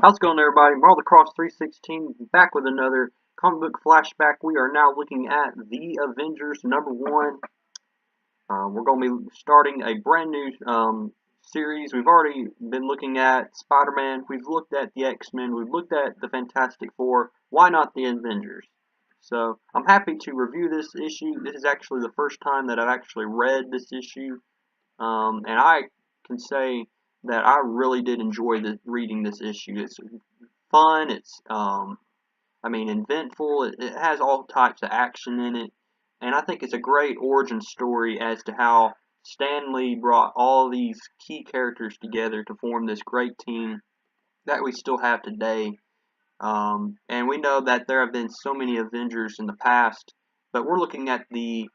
How's it going, everybody? Marl the Cross 316 back with another comic book flashback. We are now looking at the Avengers #1. We're going to be starting a brand new series. We've already been looking at Spider-Man. We've looked at the X-Men. We've looked at the Fantastic Four. Why not the Avengers? So I'm happy to review this issue. This is actually the first time that I've actually read this issue, and I can say that I really did enjoy reading this issue. It's fun. It's inventful. It has all types of action in it, and I think it's a great origin story as to how Stan Lee brought all these key characters together to form this great team that we still have today. And we know that there have been so many Avengers in the past, but we're looking at the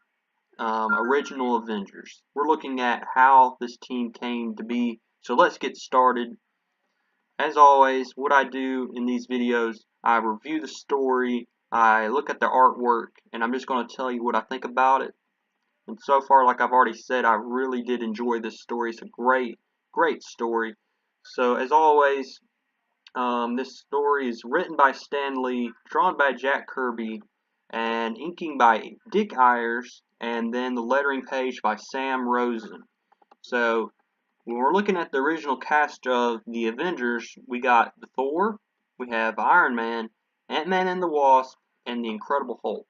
original Avengers. We're looking at how this team came to be. So let's get started. As always, what I do in these videos, I review the story, I look at the artwork, and I'm just going to tell you what I think about it. And so far, like I've already said, I really did enjoy this story. It's a great, great story. So as always, this story is written by Stan Lee, drawn by Jack Kirby, and inking by Dick Ayers, and then the lettering page by Sam Rosen. So when we're looking at the original cast of the Avengers, we got the Thor, we have Iron Man, Ant-Man and the Wasp, and the Incredible Hulk.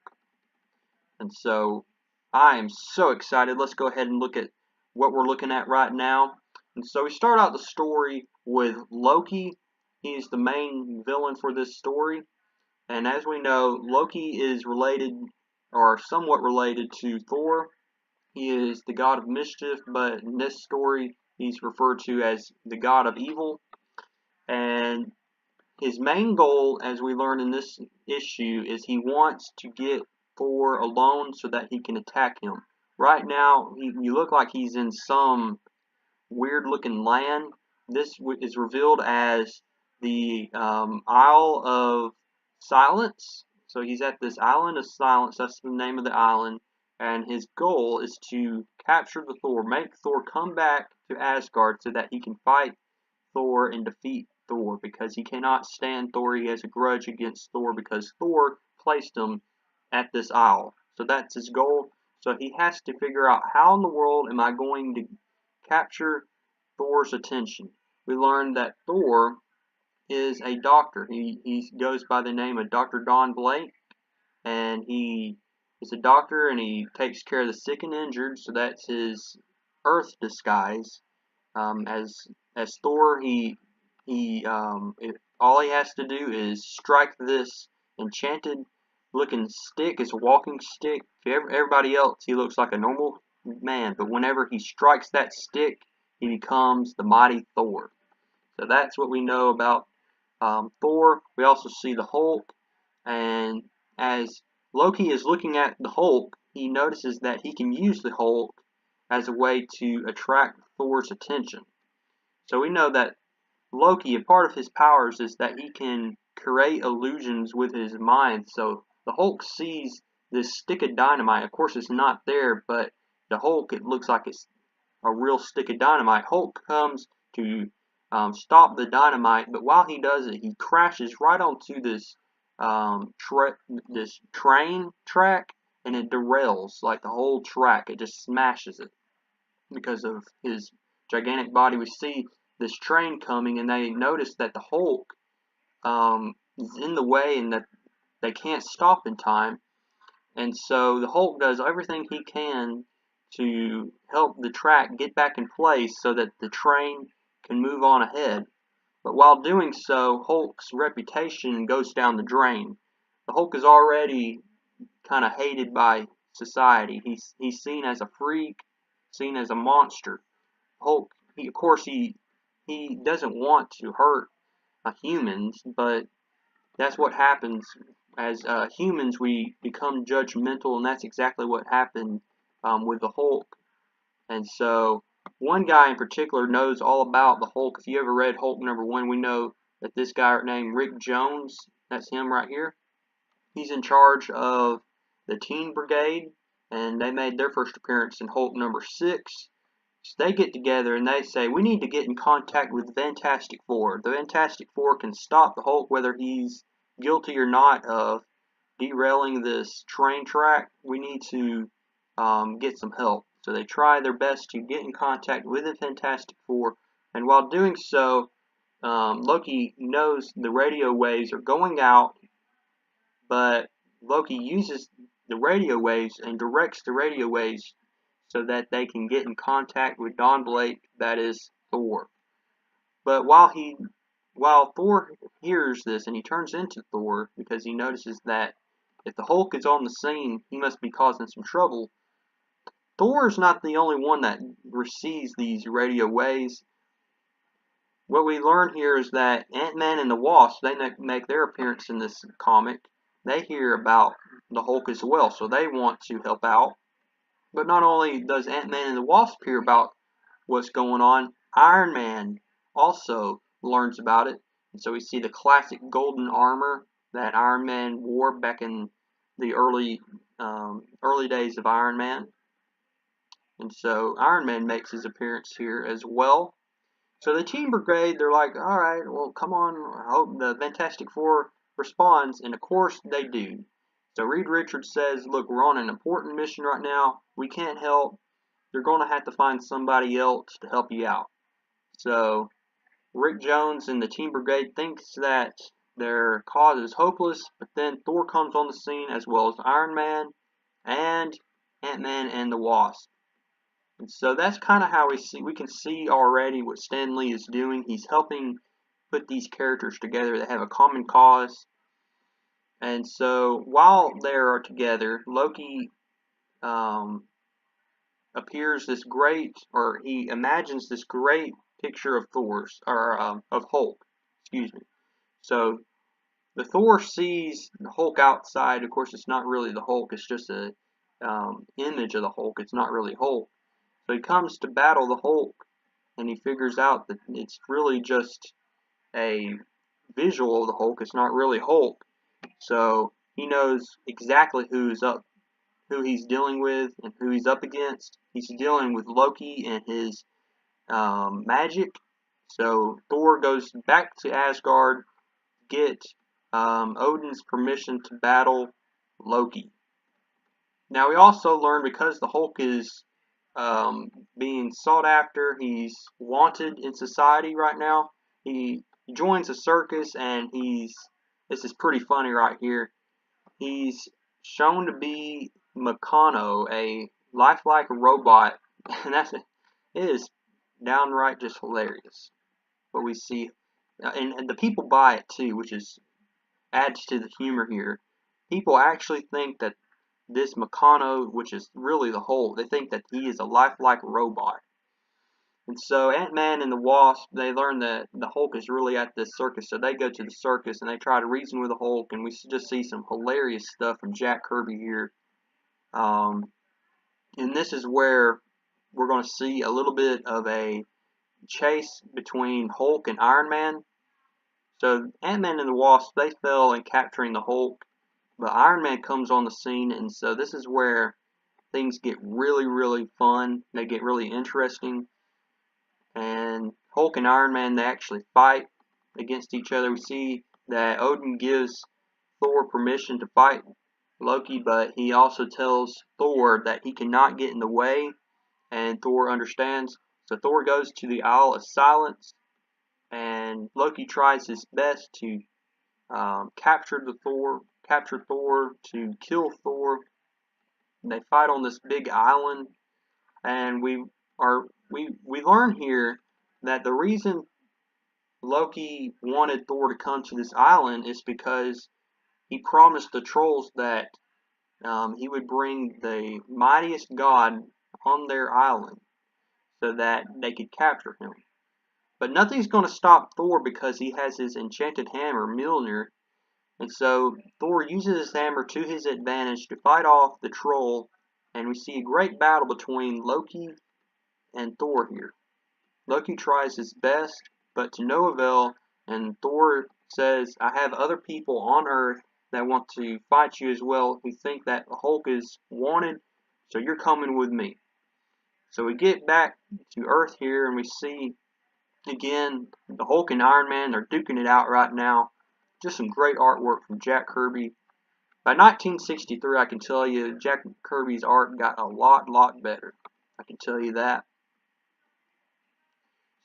And so I am so excited. Let's go ahead and look at what we're looking at right now. And so we start out the story with Loki. He's the main villain for this story. And as we know, Loki is related, or somewhat related, to Thor. He is the god of mischief, but in this story, he's referred to as the god of evil. And his main goal, as we learn in this issue, is he wants to get Thor alone so that he can attack him. Right now, you look like he's in some weird-looking land. This is revealed as the Isle of Silence. So he's at this Island of Silence. That's the name of the island. And his goal is to capture the Thor, make Thor come back to Asgard so that he can fight Thor and defeat Thor, because he cannot stand Thor. He has a grudge against Thor because Thor placed him at this isle. So that's his goal. So he has to figure out, how in the world am I going to capture Thor's attention? We learned that Thor is a doctor. He goes by the name of Dr. Don Blake, and he is a doctor, and he takes care of the sick and injured. So that's his Earth disguise. As Thor, all he has to do is strike this enchanted looking stick. It's a walking stick. To everybody else, he looks like a normal man, but whenever he strikes that stick, he becomes the mighty Thor. So that's what we know about Thor. We also see the Hulk, and as Loki is looking at the Hulk, he notices that he can use the Hulk as a way to attract Thor's attention. So we know that Loki, a part of his powers is that he can create illusions with his mind. So the Hulk sees this stick of dynamite. Of course, it's not there, but the Hulk, it looks like it's a real stick of dynamite. Hulk comes to stop the dynamite, but while he does it, he crashes right onto this train track, and it derails like the whole track. It just smashes it because of his gigantic body. We see this train coming, and they notice that the Hulk is in the way and that they can't stop in time. And so the Hulk does everything he can to help the track get back in place so that the train can move on ahead. But while doing so, Hulk's reputation goes down the drain. The Hulk is already kind of hated by society. He's seen as a freak, seen as a monster. Hulk, of course, he doesn't want to hurt humans, but that's what happens. As humans, we become judgmental, and that's exactly what happened with the Hulk. And so one guy in particular knows all about the Hulk. If you ever read Hulk #1, we know that this guy named Rick Jones, that's him right here, he's in charge of the Teen Brigade, and they made their first appearance in Hulk #6. So they get together and they say, we need to get in contact with the Fantastic Four. The Fantastic Four can stop the Hulk whether he's guilty or not of derailing this train track. We need to get some help. So they try their best to get in contact with the Fantastic Four, and while doing so, Loki knows the radio waves are going out, but Loki uses the radio waves and directs the radio waves so that they can get in contact with Don Blake, that is Thor. But while Thor hears this and he turns into Thor because he notices that if the Hulk is on the scene, he must be causing some trouble. Thor is not the only one that receives these radio waves. What we learn here is that Ant-Man and the Wasp, they make their appearance in this comic. They hear about the Hulk as well, so they want to help out. But not only does Ant-Man and the Wasp hear about what's going on, Iron Man also learns about it. And so we see the classic golden armor that Iron Man wore back in the early days of Iron Man. And so Iron Man makes his appearance here as well. So the Team Brigade, they're like, alright, well, come on, I hope the Fantastic Four responds, and of course they do. So Reed Richards says, look, we're on an important mission right now, we can't help, you're going to have to find somebody else to help you out. So Rick Jones and the Team Brigade thinks that their cause is hopeless, but then Thor comes on the scene as well as Iron Man and Ant-Man and the Wasp. And so that's kind of how we can see already what Stan Lee is doing. He's helping put these characters together that have a common cause. And so while they are together, Loki appears this great, or he imagines this great picture of of Hulk. Excuse me. So the Thor sees the Hulk outside. Of course, it's not really the Hulk. It's just a image of the Hulk. It's not really Hulk. So he comes to battle the Hulk, and he figures out that it's really just a visual of the Hulk. It's not really Hulk. So he knows exactly who he's dealing with and who he's up against. He's dealing with Loki and his magic. So Thor goes back to Asgard, get Odin's permission to battle Loki. Now we also learn, because the Hulk is being sought after, he's wanted in society right now. He joins a circus, and this is pretty funny right here. He's shown to be Meccano, a lifelike robot, and it is downright just hilarious. What we see, and the people buy it too, which adds to the humor here. People actually think that this Meccano, which is really the Hulk, they think that he is a lifelike robot. And so Ant-Man and the Wasp, they learn that the Hulk is really at this circus, so they go to the circus and they try to reason with the Hulk, and we just see some hilarious stuff from Jack Kirby here. And this is where we're going to see a little bit of a chase between Hulk and Iron Man. So Ant-Man and the Wasp, they fail in capturing the Hulk, but Iron Man comes on the scene, and so this is where things get really, really fun. They get really interesting. And Hulk and Iron Man, they actually fight against each other. We see that Odin gives Thor permission to fight Loki, but he also tells Thor that he cannot get in the way, and Thor understands. So Thor goes to the Isle of Silence, and Loki tries his best to capture Thor, to kill Thor. And they fight on this big island, and we learn here that the reason Loki wanted Thor to come to this island is because he promised the trolls that he would bring the mightiest god on their island so that they could capture him. But nothing's going to stop Thor because he has his enchanted hammer, Mjolnir. And so Thor uses his hammer to his advantage to fight off the troll, and we see a great battle between Loki and Thor here. Loki tries his best, but to no avail, and Thor says, I have other people on Earth that want to fight you as well, who think that the Hulk is wanted, so you're coming with me. So we get back to Earth here, and we see again the Hulk and Iron Man. They're duking it out right now. Just some great artwork from Jack Kirby. By 1963, I can tell you Jack Kirby's art got a lot better. I can tell you that.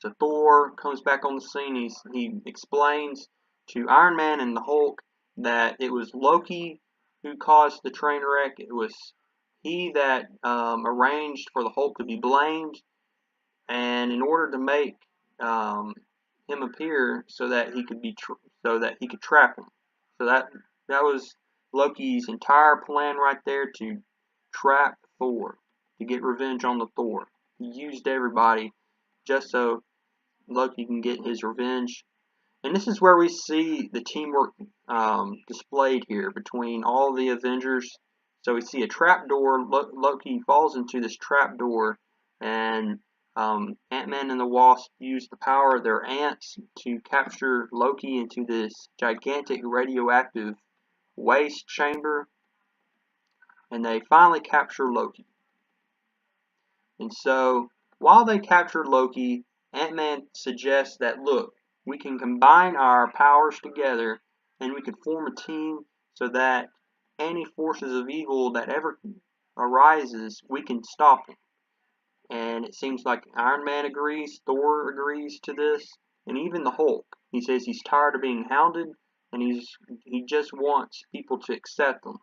So Thor comes back on the scene. He explains to Iron Man and the Hulk that it was Loki who caused the train wreck. It was he that arranged for the Hulk to be blamed, and in order to make him appear so that he could trap him. So that was Loki's entire plan right there, to trap Thor, to get revenge on the Thor. He used everybody just so Loki can get his revenge. And this is where we see the teamwork displayed here between all the Avengers. So we see a trapdoor. Loki falls into this trapdoor, and Ant-Man and the Wasp use the power of their ants to capture Loki into this gigantic radioactive waste chamber, and they finally capture Loki. And so while they capture Loki, Ant-Man suggests that, look, we can combine our powers together and we can form a team so that any forces of evil that ever arises, we can stop them. And it seems like Iron Man agrees, Thor agrees to this, and even the Hulk. He says he's tired of being hounded, and he just wants people to accept him.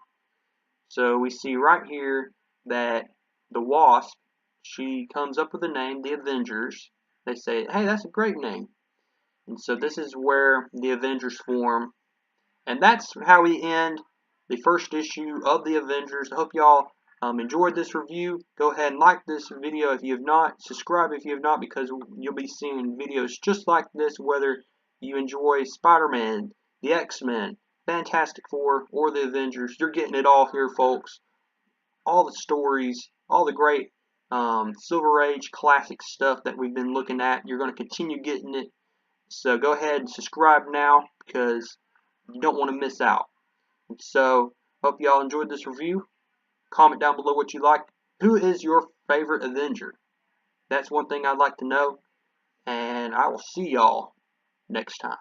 So we see right here that the Wasp, she comes up with a name, the Avengers. They say, hey, that's a great name. And so this is where the Avengers form. And that's how we end the first issue of the Avengers. I hope y'all enjoyed this review. Go ahead and like this video if you have not. Subscribe if you have not, because you'll be seeing videos just like this, whether you enjoy Spider-Man, the X-Men, Fantastic Four, or the Avengers. You're getting it all here, folks. All the stories, all the great Silver Age classic stuff that we've been looking at. You're going to continue getting it. So go ahead and subscribe now, because you don't want to miss out. So hope y'all enjoyed this review. Comment down below what you like. Who is your favorite Avenger? That's one thing I'd like to know. And I will see y'all next time.